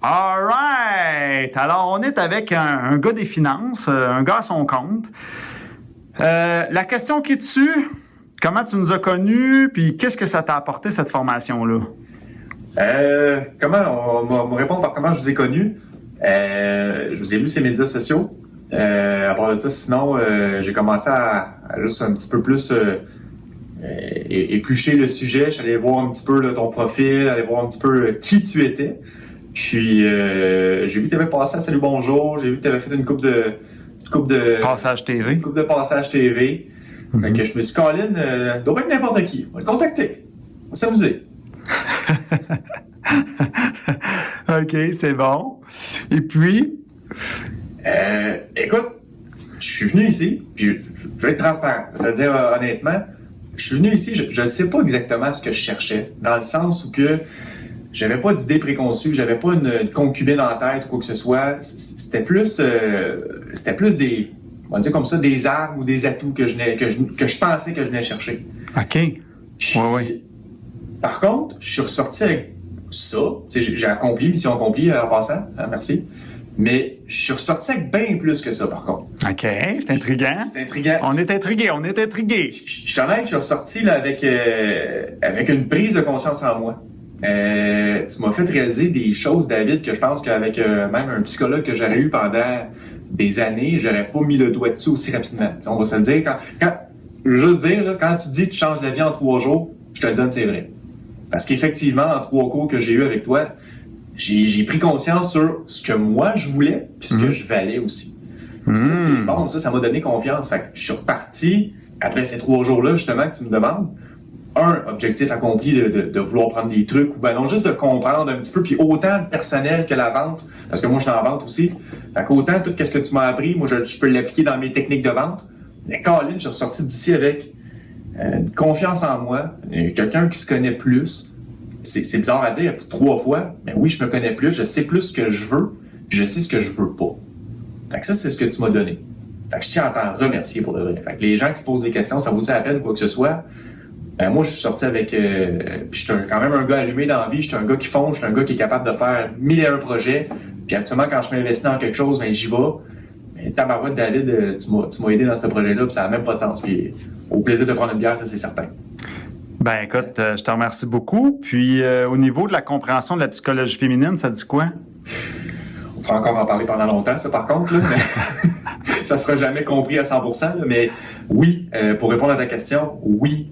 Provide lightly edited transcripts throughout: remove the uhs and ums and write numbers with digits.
All right! Alors, on est avec un gars des finances, un gars à son compte. La question qui tue, comment tu nous as connus, puis qu'est-ce que ça t'a apporté, cette formation-là? On va répondre par comment je vous ai connu. Je vous ai lu sur les médias sociaux. À part de ça, sinon, j'ai commencé à juste un petit peu plus éplucher le sujet. Je suis allé voir un petit peu là, ton profil, aller voir un petit peu qui tu étais. Puis j'ai vu que tu avais passé à Salut Bonjour, j'ai vu que tu avais fait une coupe de Passage TV. Une coupe de passage TV. Fait que je me suis dit, Colin, doit pas être n'importe qui. On va le contacter. On va s'amuser. OK, c'est bon. Et puis? Écoute, je suis venu ici, puis je vais être transparent. Je vais te dire honnêtement, je suis venu ici, je ne sais pas exactement ce que je cherchais, dans le sens où que j'avais pas d'idée préconçue, j'avais pas une concubine en tête ou quoi que ce soit. C'était plus des, on va dire comme ça, des armes ou des atouts que je pensais que je venais chercher. OK. Oui. Par contre, je suis ressorti avec ça. J'ai accompli, mission accomplie en passant. Merci. Mais je suis ressorti avec bien plus que ça, par contre. OK, c'est intriguant. C'est intriguant. On est intrigué. Je t'en ai que je suis ressorti là, avec une prise de conscience en moi. Tu m'as fait réaliser des choses, David, que je pense qu'avec même un psychologue que j'aurais eu pendant des années, j'aurais pas mis le doigt dessus aussi rapidement. T'sais, on va se le dire. Je veux juste dire, là, quand tu dis que tu changes la vie en 3 jours, je te le donne, c'est vrai. Parce qu'effectivement, en 3 cours que j'ai eu avec toi, j'ai pris conscience sur ce que moi je voulais puis ce que je valais aussi. Ça, c'est bon, ça m'a donné confiance. Fait que je suis reparti après ces 3 jours-là, justement, que tu me demandes. Objectif accompli de vouloir prendre des trucs, ou ben non, juste de comprendre un petit peu, puis autant le personnel que la vente, parce que moi, je suis en vente aussi. Fait qu'autant tout ce que tu m'as appris, moi, je peux l'appliquer dans mes techniques de vente. Mais Colin, je suis ressorti d'ici avec une confiance en moi, quelqu'un qui se connaît plus. C'est bizarre à dire 3 fois, mais oui, je me connais plus, je sais plus ce que je veux, puis je sais ce que je veux pas. Fait que ça, c'est ce que tu m'as donné. Fait que je tiens à t'en remercier pour de vrai. Fait que les gens qui se posent des questions, ça vaut-il la peine, quoi que ce soit? Ben moi, je suis sorti avec... puis je suis quand même un gars allumé dans la vie, je suis un gars qui fonce, je suis un gars qui est capable de faire 1001 projets. Puis actuellement, quand je m'investis dans quelque chose, ben j'y vais. Mais tabarouette, David, tu m'as aidé dans ce projet-là, puis ça n'a même pas de sens. Puis au plaisir de prendre une bière, ça c'est certain. Ben écoute, je te remercie beaucoup. Puis au niveau de la compréhension de la psychologie féminine, ça dit quoi? On pourra encore en parler pendant longtemps, ça par contre, là, mais ça sera jamais compris à 100%. Là, mais oui, pour répondre à ta question, oui,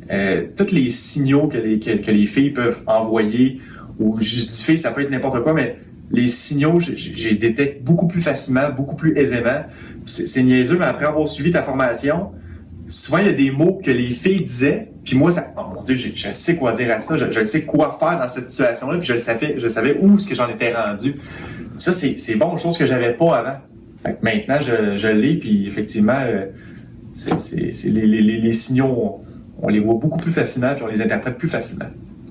tous les signaux que les filles peuvent envoyer, ou je dis filles, ça peut être n'importe quoi, mais les signaux, j'ai détecte beaucoup plus facilement, beaucoup plus aisément. C'est niaiseux, mais après avoir suivi ta formation, souvent il y a des mots que les filles disaient, puis moi, oh mon Dieu, je sais quoi dire à ça, je sais quoi faire dans cette situation-là, puis je savais où est-ce que j'en étais rendu. Ça, c'est bon, chose que j'avais pas avant. Fait que maintenant, je l'ai, puis effectivement, les signaux, on les voit beaucoup plus facilement, puis on les interprète plus facilement.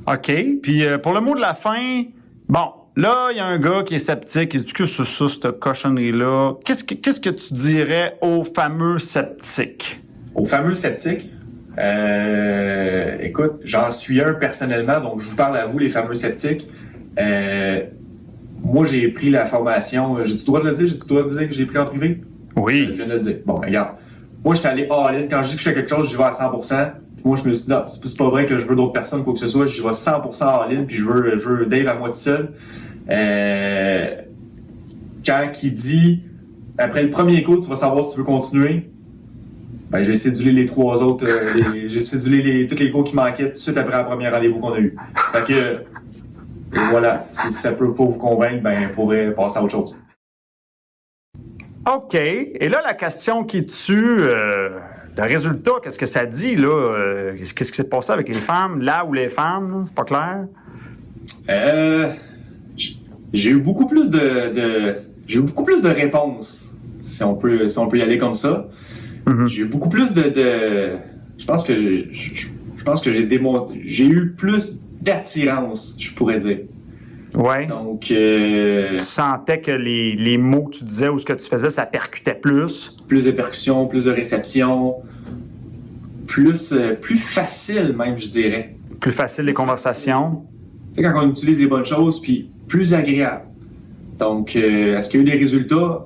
OK. Puis pour le mot de la fin, bon, là, il y a un gars qui est sceptique, il dit que c'est ça, cette cochonnerie-là. Qu'est-ce que tu dirais aux fameux sceptiques? Aux fameux sceptiques? Écoute, j'en suis un personnellement, donc je vous parle à vous, les fameux sceptiques. Moi, j'ai pris la formation. J'ai-tu le droit de le dire? J'ai-tu le droit de dire que j'ai pris en privé? Oui. Je viens de le dire. Bon, regarde. Moi, je suis allé all-in. Quand je dis que je fais quelque chose, j'y vais à 100%. Puis moi, je me suis dit, non, c'est pas vrai que je veux d'autres personnes, quoi que ce soit. J'y vais 100% all-in, puis je veux Dave à moi tout seul. Quand il dit, après le premier coup, tu vas savoir si tu veux continuer, ben, j'ai cédulé les 3 autres. J'ai cédulé tous les cours qui manquaient tout de suite après le premier rendez-vous qu'on a eu. Fait que... Et voilà, si ça peut pas vous convaincre, ben, on pourrait passer à autre chose. OK. Et là, la question qui tue, le résultat, qu'est-ce que ça dit, là? Qu'est-ce qui s'est passé avec les femmes, là où les femmes? C'est pas clair? J'ai eu beaucoup plus j'ai eu beaucoup plus de réponses, si on peut y aller comme ça. Mm-hmm. J'ai eu beaucoup plus je pense que j'ai eu plus d'attirance, je pourrais dire. Ouais. Donc, tu sentais que les mots que tu disais ou ce que tu faisais, ça percutait plus. Plus de percussion, plus de réception, plus facile même, je dirais. Plus facile les conversations. Tu sais, quand on utilise des bonnes choses, puis plus agréable. Donc, est-ce qu'il y a eu des résultats?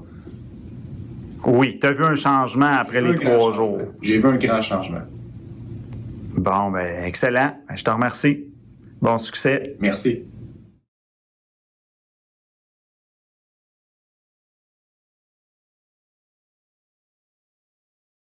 Oui, tu as vu un changement après les 3 jours. J'ai vu un grand changement. Bon, ben excellent. Ben, je te remercie. Bon succès. Merci.